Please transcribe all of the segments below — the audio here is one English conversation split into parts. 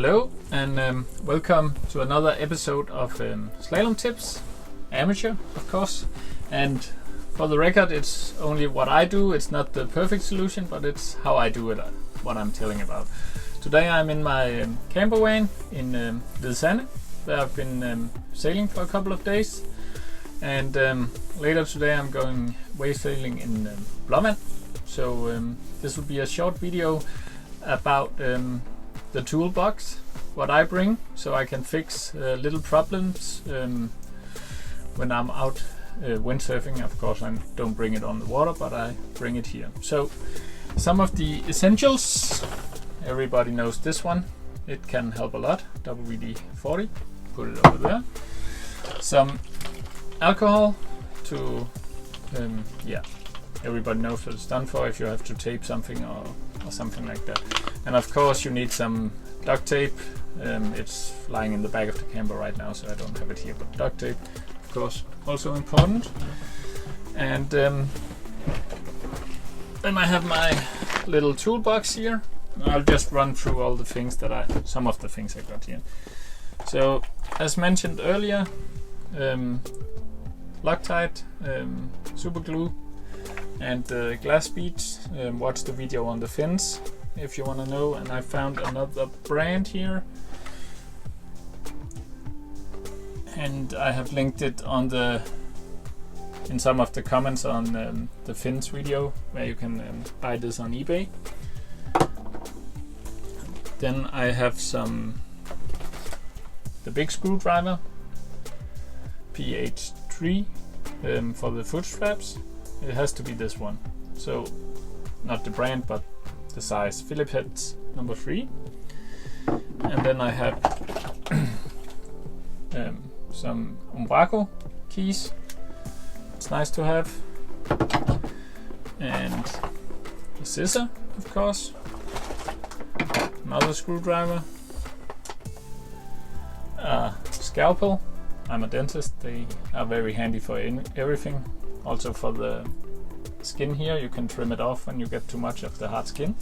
Hello and welcome to another episode of Slalom Tips, amateur of course, and for the record it's only what I do. It's not the perfect solution, but it's how I do it, what I'm telling about. Today I'm in my camper van in Windsurf, where I've been sailing for a couple of days, and later today I'm going wave sailing in Blåvand. So this will be a short video about the toolbox, what I bring, so I can fix little problems when I'm out windsurfing. Of course I don't bring it on the water, but I bring it here. So some of the essentials, everybody knows this one, it can help a lot, WD-40, put it over there. Some alcohol to, everybody knows what it's done for if you have to tape something or something like that. And of course you need some duct tape. It's lying in the back of the camper right now, so I don't have it here, but duct tape of course also important. And then I have my little toolbox here. I'll just run through all the things that some of the things I got here. So as mentioned earlier, Loctite, super glue, and glass beads. Watch the video on the fins if you want to know. And I found another brand here, and I have linked it in some of the comments on the fins video, where you can buy this on eBay. Then I have the big screwdriver, PH3, for the foot straps. It has to be this one, so not the brand but the size, Phillips heads number 3. And then I have some Umbraco keys, it's nice to have, and a scissor of course, another screwdriver, a scalpel. I'm a dentist, they are very handy for everything. Also for the skin here, you can trim it off when you get too much of the hard skin.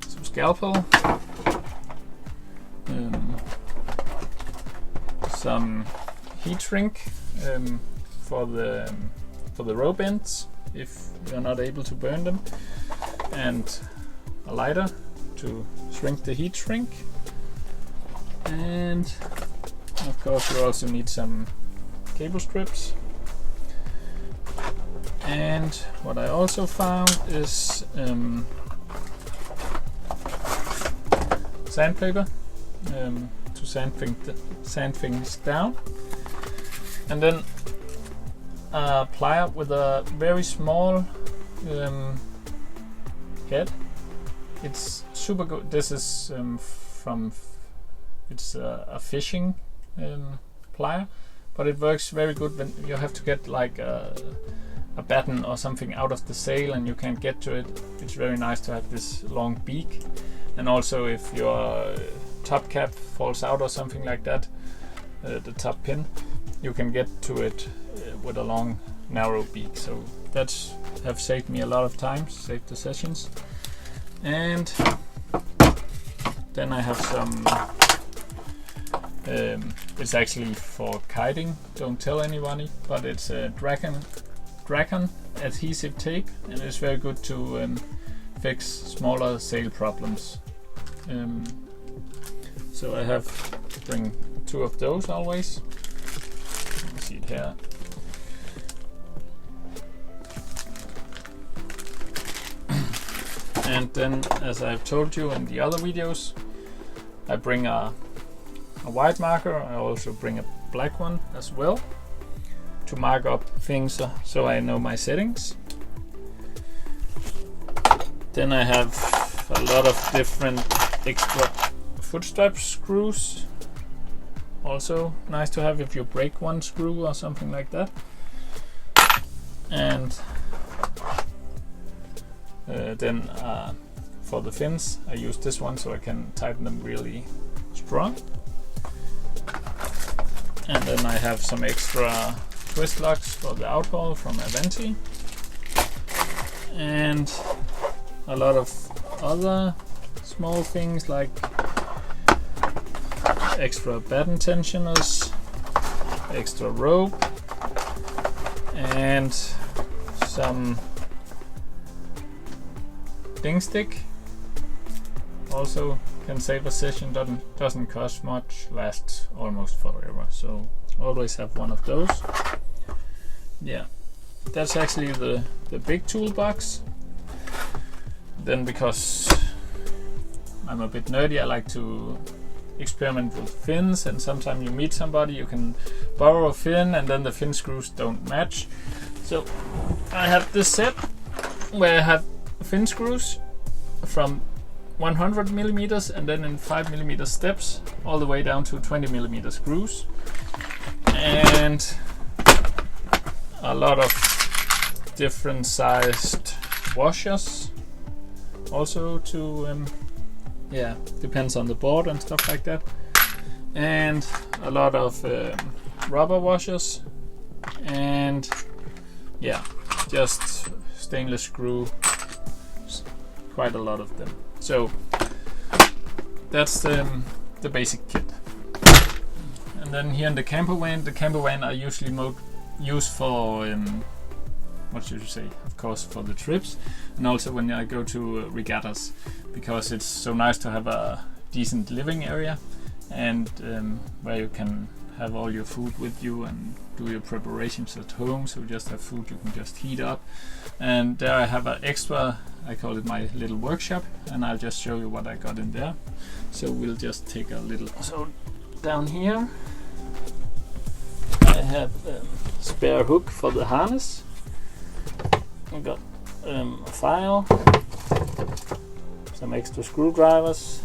Some scalpel, some heat shrink for the rope ends if you're not able to burn them, and a lighter to shrink the heat shrink. And of course you also need some cable strips. And what I also found is sandpaper to sand things down, and then a plier with a very small head. It's super good. This is it's a fishing plier, but it works very good when you have to get like a batten or something out of the sail and you can't get to it. It's very nice to have this long beak. And also if your top cap falls out or something like that, the top pin, you can get to it with a long narrow beak. So that's have saved me a lot of time, saved the sessions. And then I have some it's actually for kiting, don't tell anybody, but it's a dragon adhesive tape, and it's very good to fix smaller sail problems. So I have to bring 2 of those always. You see it here. And then, as I've told you in the other videos, I bring a white marker. I also bring a black one as well, to mark up things so I know my settings. Then I have a lot of different extra foot strap screws, also nice to have if you break one screw or something like that. And then for the fins I use this one so I can tighten them really strong. And then I have some extra twist locks for the outhaul from Aventi, and a lot of other small things like extra batten tensioners, extra rope, and some ding stick. Also can save a session, doesn't cost much, lasts almost forever, so always have one of those. Yeah, that's actually the big toolbox. Then, because I'm a bit nerdy, I like to experiment with fins, and sometimes you meet somebody, you can borrow a fin and then the fin screws don't match. So I have this set where I have fin screws from 100 millimeters and then in 5 millimeter steps all the way down to 20 millimeter screws, and a lot of different sized washers also to yeah, depends on the board and stuff like that, and a lot of rubber washers, and yeah, just stainless screw, quite a lot of them. So that's the basic kit. And then here in the camper van I usually use for what should you say, of course, for the trips, and also when I go to regattas, because it's so nice to have a decent living area, and where you can have all your food with you and do your preparations at home, so you just have food you can just heat up. And there I have an extra, I call it my little workshop, and I'll just show you what I got in there. So we'll just take a little, so down here I have a spare hook for the harness. I got a file, some extra screwdrivers,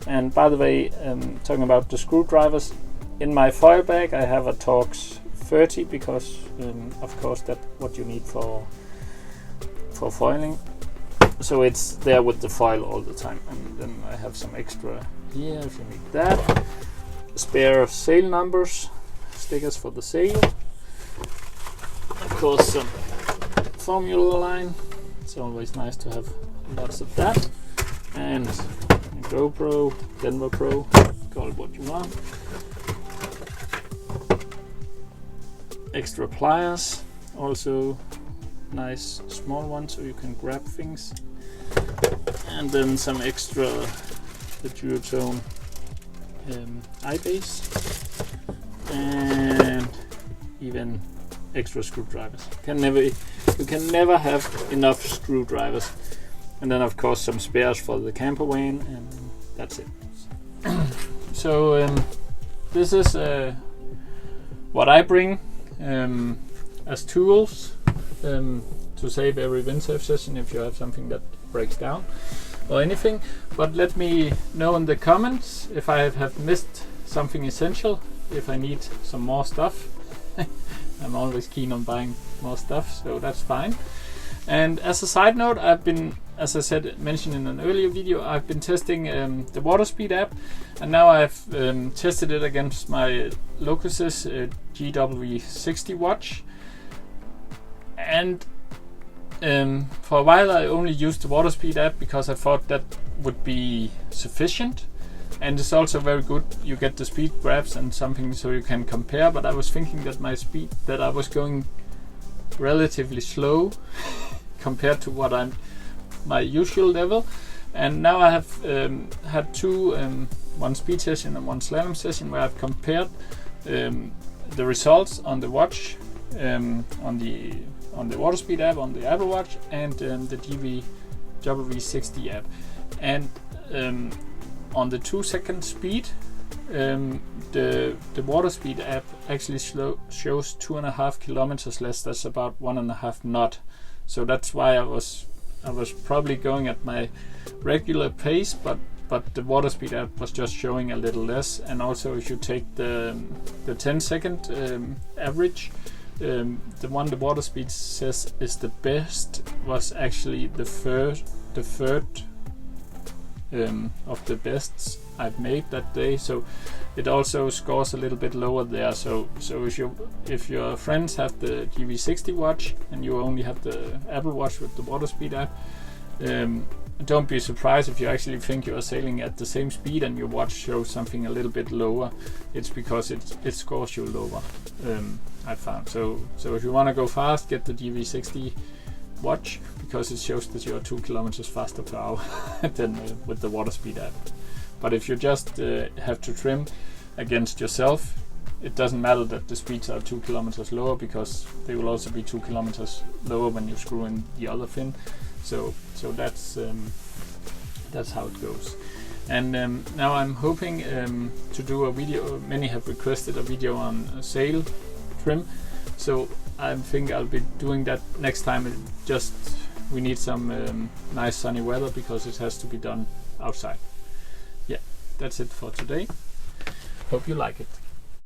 and by the way, talking about the screwdrivers, in my foil bag I have a Torx 30, because of course that's what you need for foiling, so it's there with the foil all the time. And then I have some extra here if you need that, spare sail numbers, stickers for the sail, of course some formula line, it's always nice to have lots of that, and a GoPro, Denver Pro, call it what you want, extra pliers, also nice small ones so you can grab things, and then some extra the duotone eye base, and even extra screwdrivers. You can never have enough screwdrivers. And then of course some spares for the camper van, and that's it. So this is what I bring as tools to save every windsurf session if you have something that breaks down or anything. But let me know in the comments if I have missed something essential, if I need some more stuff. I'm always keen on buying more stuff, so that's fine. And as a side note, I've been, as I said, mentioned in an earlier video, I've been testing the water speed app, and now I've tested it against my Locus's GW60 watch. And for a while I only used the water speed app because I thought that would be sufficient. And it's also very good, you get the speed graphs and something so you can compare, but I was thinking that my speed, that I was going relatively slow compared to what my usual level. And now I have had two, one speed session and one slalom session, where I've compared the results on the watch, on the water speed app on the Apple Watch, and the GW60 app. And on the 2-second speed, the water speed app actually shows 2.5 kilometers less. That's about 1.5 knot. So that's why I was probably going at my regular pace, but the water speed app was just showing a little less. And also, if you take the 10-second average, the one the water speed says is the best was actually the third of the bests I've made that day. So it also scores a little bit lower there. So if your friends have the GV60 watch and you only have the Apple Watch with the water speed app, don't be surprised if you actually think you are sailing at the same speed and your watch shows something a little bit lower. It's because it scores you lower, I found. So if you want to go fast, get the DV60 watch, because it shows that you are 2 kilometers faster per hour than with the water speed app. But if you just have to trim against yourself, it doesn't matter that the speeds are 2 kilometers lower, because they will also be 2 kilometers lower when you screw in the other fin. So that's how it goes. And now I'm hoping to do a video. Many have requested a video on sail trim, so I think I'll be doing that next time. We need some nice sunny weather, because it has to be done outside. Yeah, that's it for today. Hope you like it.